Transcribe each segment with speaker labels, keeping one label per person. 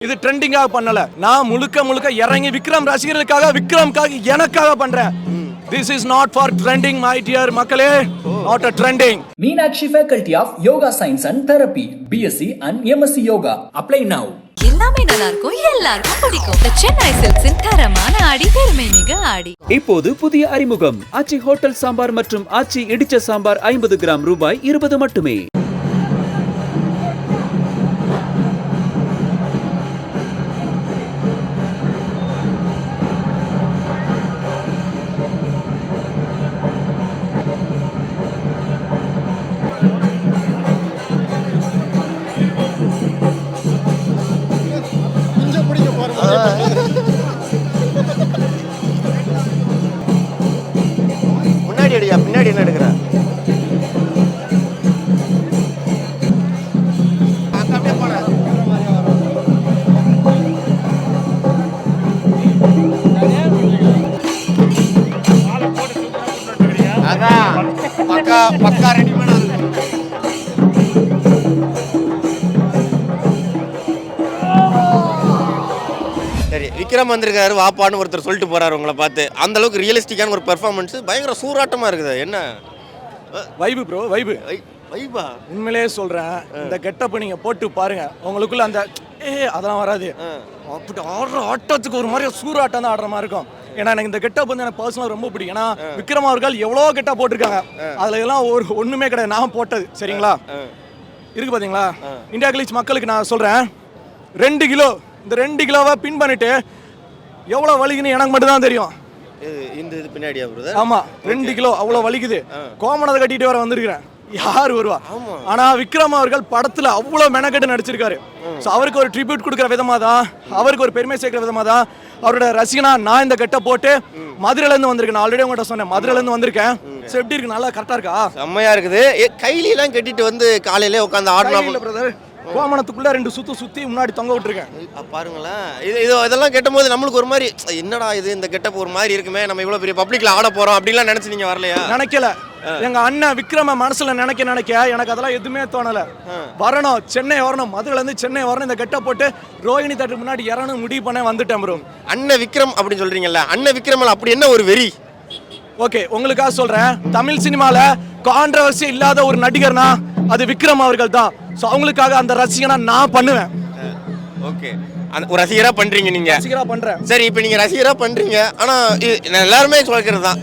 Speaker 1: இது ட்ரெண்டிங்காக பண்ணல. நான் முழுக்க இறங்கி விக்ரம் ரசிகர்களுக்காக விக்ரம்காக எனக்காக பண்றேன். This is not for trending, my dear மக்களே. Not a trending.
Speaker 2: Meenakshi Faculty of Yoga Science and Therapy, BSc and MSc Yoga. Apply now.
Speaker 3: எல்லாமே நல்லா இருக்கும், எல்லாருக்கும் பிடிக்கும். The Chennai Silks தரமான ஆடி, பெருமை மிக ஆடி.
Speaker 4: இப்போது புதிய அறிமுகம் ஆச்சி ஹோட்டல் சாம்பார் மற்றும் ஆச்சி இடிச்ச சாம்பார் 50 கிராம் ரூபாய் 20 மட்டுமே.
Speaker 5: முன்னாடி அடியா, பின்னாடி என்ன எடுக்கிற? அதான் பக்கா ரெடிமேடா இருக்கு. சரி, விக்ரம் வந்திருக்காரு வாப்பான்னு ஒருத்தர் சொல்லிட்டு போறாரு உங்களை பார்த்து. அந்த அளவுக்கு ரியலிஸ்டிக்கான ஒரு பெர்ஃபார்மன்ஸ், பயங்கர சூறாட்டமா இருக்குது. என்ன
Speaker 1: வைபு ப்ரோ, வைபு
Speaker 5: வைபா?
Speaker 1: உண்மையிலே சொல்றேன், இந்த கெட்டப்ப நீங்க போட்டு பாருங்க, உங்களுக்குள்ள அந்த அதெல்லாம் வராது. அப்படி ஆடுற ஆட்டத்துக்கு ஒரு மாதிரி சூறாட்டம் தான் ஆடுற மாதிரி இருக்கும். ஏன்னா எனக்கு இந்த கெட்டப் வந்து எனக்கு பர்சனலாக ரொம்ப பிடிக்கும். ஏன்னா விக்ரம் அவர்கள் எவ்வளோ கெட்டப் போட்டிருக்காங்க, அதுல எல்லாம் ஒண்ணுமே கிடையாது நான் போட்டது. சரிங்களா, இருக்கு பாத்தீங்களா? இந்தியா கிளீச் மக்களுக்கு நான் சொல்றேன், 2 கிலோ, இந்த 2 கிலோவை பின் பண்ணிட்டு எவ்வளவு வலிக்குன்னு எனக்கு மட்டும் தான் தெரியும்.
Speaker 5: இந்த இது பின்னாடியா பிரதர்?
Speaker 1: ஆமா, 2 கிலோ அவ்வளவு வலிக்குது. கோமணத்தை கட்டிட்டு வர வந்திருக்கிறேன், யார் வருவா? ஆனா விக்ரம் அவர்கள் படத்துல அவ்வளவு மெனக்கெட்டு நடிச்சிருக்காரு. அவருக்கு ஒரு ட்ரிபியூட் கொடுக்குற விதமா தான், அவருக்கு ஒரு பெருமை சேர்க்கிற விதமா தான் அவரோட ரசிகனா நான் இந்த கெட்ட போட்டு மதுரையில இருந்து வந்திருக்கேன். நான் ஆல்ரெடி உங்கள்கிட்ட சொன்னேன், மதுரையில இருந்து வந்திருக்கேன். எப்படி இருக்கு? நல்லா கரெக்டா இருக்கா? செம்மையா
Speaker 5: இருக்குது. கையில எல்லாம் கட்டிட்டு வந்து காலையில உட்காந்து ஆடலாம்
Speaker 1: பிரதர். கோமணத்துக்குள்ள 2 சுத்தி முன்னாடி தொங்க விட்டுருக்கேன்.
Speaker 5: பாருங்களேன், இதெல்லாம் கேட்டும்போது நம்மளுக்கு ஒரு மாதிரி என்னடா இது, இந்த கெட்டப் ஒரு மாதிரி இருக்குமே, நம்ம இவ்வளவு பெரிய பப்ளிக்ல ஆட போறோம் அப்படிலாம் நினைச்சு நீங்க வரலையா?
Speaker 1: நினைக்கல. எங்க அண்ணன் விக்ரம மனசுல நினைக்க எனக்கு அதெல்லாம் எதுவுமே தோணல. வரணும், சென்னை வரணும், மதுரையில இருந்து சென்னை வரணும், இந்த கெட்ட போட்டு ரோஹிணி தேட்டருக்கு முன்னாடி இறங்கணும் முடிவு பண்ண வந்துட்டேன் ப்ரோ.
Speaker 5: அண்ணன் விக்ரம் அப்படின்னு சொல்றீங்கல்ல, அண்ணன் விக்ரம்ல அப்படி என்ன ஒரு வெறி?
Speaker 1: ஓகே, உங்களுக்காக சொல்றேன், தமிழ் சினிமால கான்ட்ரோவர்சி இல்லாத ஒரு நடிகர்னா அது விக்ரம் அவர்கள் தான். சோ அவங்களுக்காக அந்த ரசிகனா நான் பண்ணுவேன்.
Speaker 5: ஓகே, ஒரு ரசிகரா பண்றீங்க நீங்க?
Speaker 1: ரசிகரா பண்றேன்.
Speaker 5: சரி, இப்போ நீங்க ரசிகரா பண்றீங்க, ஆனா எல்லாருமே சொல்றது தான்,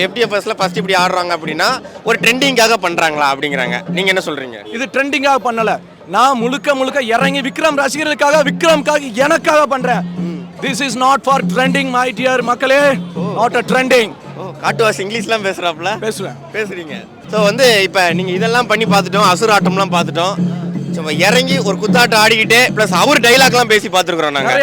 Speaker 5: FDFSல ஃபர்ஸ்ட் இப்படி ஆடுறாங்க அப்படின்னா ஒரு ட்ரெண்டிங்காக பண்றாங்களா அப்படிங்கறாங்க. நீங்க என்ன சொல்றீங்க?
Speaker 1: இது ட்ரெண்டிங்காக பண்ணல. நான் முழுக்க இறங்கி விக்ரம் ரசிகர்களுக்காக விக்ரம்காக எனக்காக பண்றேன். This is not for trending, my dear மக்களே. Not a trending.
Speaker 5: காட்டுவாசி இங்கிலீஷ்லாம் பேசுறாப்ல? பேசுறீங்க. ஸோ வந்து இப்போ நீங்கள் இதெல்லாம் பண்ணி பார்த்துட்டோம், அசுராட்டம்லாம் பார்த்துட்டோம். ஸோ இறங்கி ஒரு குத்தாட்டம் ஆடிக்கிட்டே ப்ளஸ் அவர் டைலாக்லாம் பேசி பார்த்துருக்குறோம் நாங்கள்.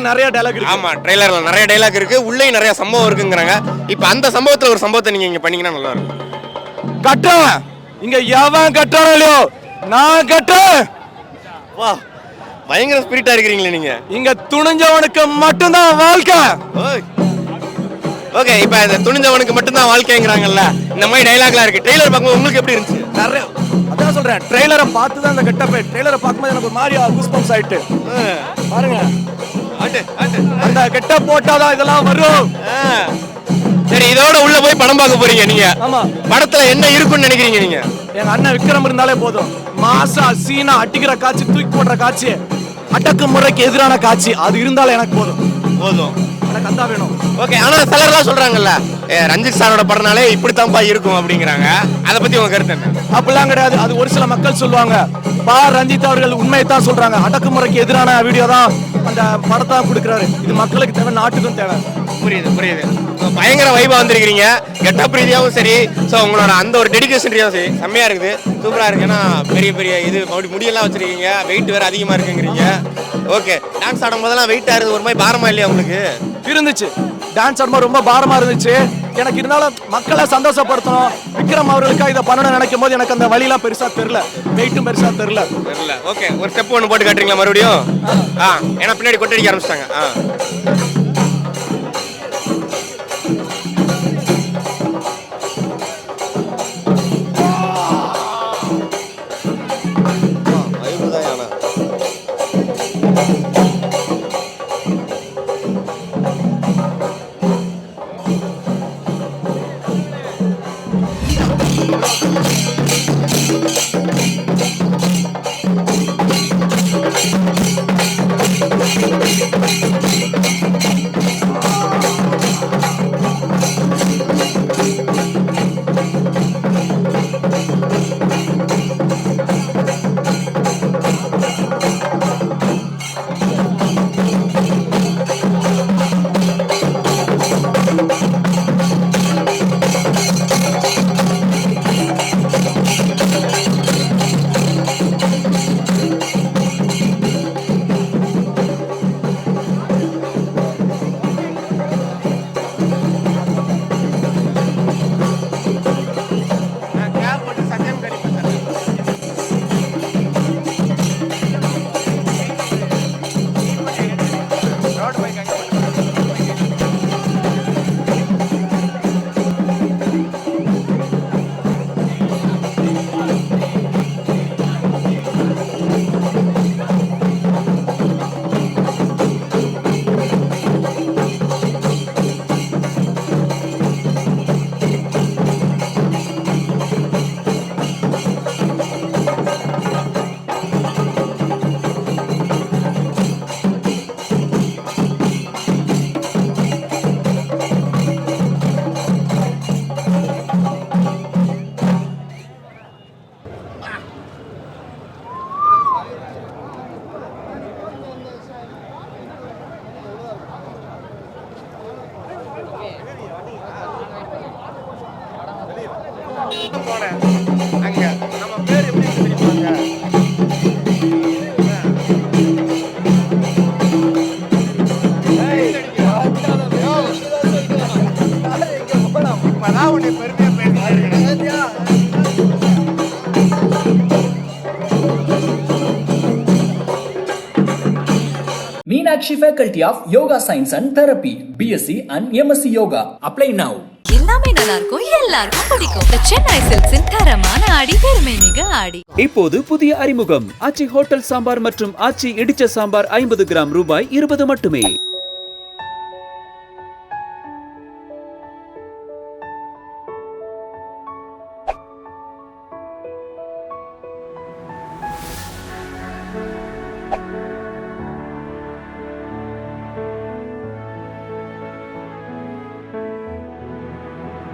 Speaker 1: நிறைய டைலாக் இருக்கு.
Speaker 5: ஆமாம், ட்ரெய்லரில் நிறைய டைலாக் இருக்குது, உள்ளேயும் நிறைய சம்பவம் இருக்குங்கிறாங்க. இப்போ அந்த சம்பவத்தில் ஒரு சம்பவத்தை நீங்கள் இங்கே பண்ணீங்கன்னா நல்லா இருக்கும்.
Speaker 1: கட்டுறேன், இங்கே எவன் கட்டுறானோ இல்லையோ நான் கட்டுறேன்.
Speaker 5: வா, பயங்கர ஸ்பிரிட்டா இருக்கிறீங்களே நீங்க.
Speaker 1: இங்க துணிஞ்சவனுக்கு மட்டும்தான் வாழ்க்கை.
Speaker 5: ஓகே, இப்போ இந்த துணிஞ்சவனுக்கு மட்டும்தான் வாழ்க்கைங்கிறாங்கல்ல, இந்த மாதிரி டைலாக்லாம் இருக்கு. ட்ரெய்லர் பார்க்கும்போது உங்களுக்கு எப்படி இருந்துச்சு?
Speaker 1: நிறைய, அதான் சொல்றேன், ட்ரெய்லரை பார்த்து தான் அந்த கெட்டப். ட்ரெய்லரை பார்க்கும்போது எனக்கு ஒரு மாதிரி கூஸ்பம்ஸ் ஆயிட்டு. பாருங்க, அந்த கெட்டப் போட்டாதான் இதெல்லாம் வரும்.
Speaker 5: சரி, இதோட உள்ள போய் படம் பார்க்க போறீங்க நீங்க.
Speaker 1: ஆமா,
Speaker 5: படத்துல என்ன இருக்குன்னு நினைக்கிறீங்க நீங்க?
Speaker 1: எங்க அண்ணன் விக்ரம் இருந்தாலே போதும். மாசா சீனா அடிக்கிற காட்சி, தூக்கி போடுற காட்சி, அடக்குமுறைக்கு எதிரான காட்சி, அது இருந்தாலும் எனக்கு போதும். எனக்கு அந்த வேணும்.
Speaker 5: ஓகே, ஆனா சிலர்லாம் சொல்றாங்கல்ல, ரஞ்சித் சாரோட படம்னாலே இப்படித்தான்ப்பா இருக்கும் அப்படிங்கிறாங்க. அதை பத்தி உங்க கருத்து என்ன?
Speaker 1: அப்படிலாம் கிடையாது. அது ஒரு சில மக்கள் சொல்லுவாங்க. ரஞ்சித் அவர்கள் உண்மையை தான் சொல்றாங்க. அடக்குமுறைக்கு எதிரான வீடியோ தான் அந்த படத்தை கொடுக்குறாரு. இது மக்களுக்கு தேவை, நாட்டுக்கும் தேவை.
Speaker 5: புரியுது. பயங்கர வைபா வந்திருக்கிறீங்க, கெட்டப் ரீதியாகவும் சரி, ஸோ உங்களோட அந்த ஒரு டெடிகேஷன் ரீதியாகவும் சரி செம்மையா இருக்குது, சூப்பரா இருக்கு. ஏன்னா பெரிய இது முடியெல்லாம் வச்சிருக்கீங்க, வெயிட் வேற அதிகமா இருக்குங்கிறீங்க. ஓகே, டான்ஸ் ஆடும் போதெல்லாம் வெயிட் ஆகுது, ஒரு மாதிரி பாரமா இல்லையா உங்களுக்கு?
Speaker 1: இருந்துச்சு, டான்ஸ் ஆடும்போது ரொம்ப பாரமா இருந்துச்சு எனக்கு. இருந்தாலும் மக்களை சந்தோஷப்படுத்தணும், விக்ரம் அவர்களுக்காக இதை பண்ணணும்னு நினைக்கும் போது எனக்கு அந்த வழியெல்லாம் பெருசா தெரியல, வெயிட்டும் பெருசா தெரியல.
Speaker 5: ஓகே, ஒரு ஸ்டெப் ஒன்று போட்டு காட்டுறீங்களா மறுபடியும்? ஏன்னா பின்னாடி கொட்டடிக்க ஆரம்பிச்சிட்டாங்க.
Speaker 2: Meenakshi Faculty of Yoga Science and Therapy, BSc and MSc Yoga. Apply now.
Speaker 3: எல்லாமே நல்லா இருக்கும், எல்லாருக்கும் பிடிக்கும். The Chennai Silks தரமான ஆடி பெருமை மிக ஆடி.
Speaker 4: இப்போது புதிய அறிமுகம் ஆச்சி ஹோட்டல் சாம்பார் மற்றும் ஆச்சி இடிச்ச சாம்பார் 50 கிராம் ரூபாய் 20 மட்டுமே.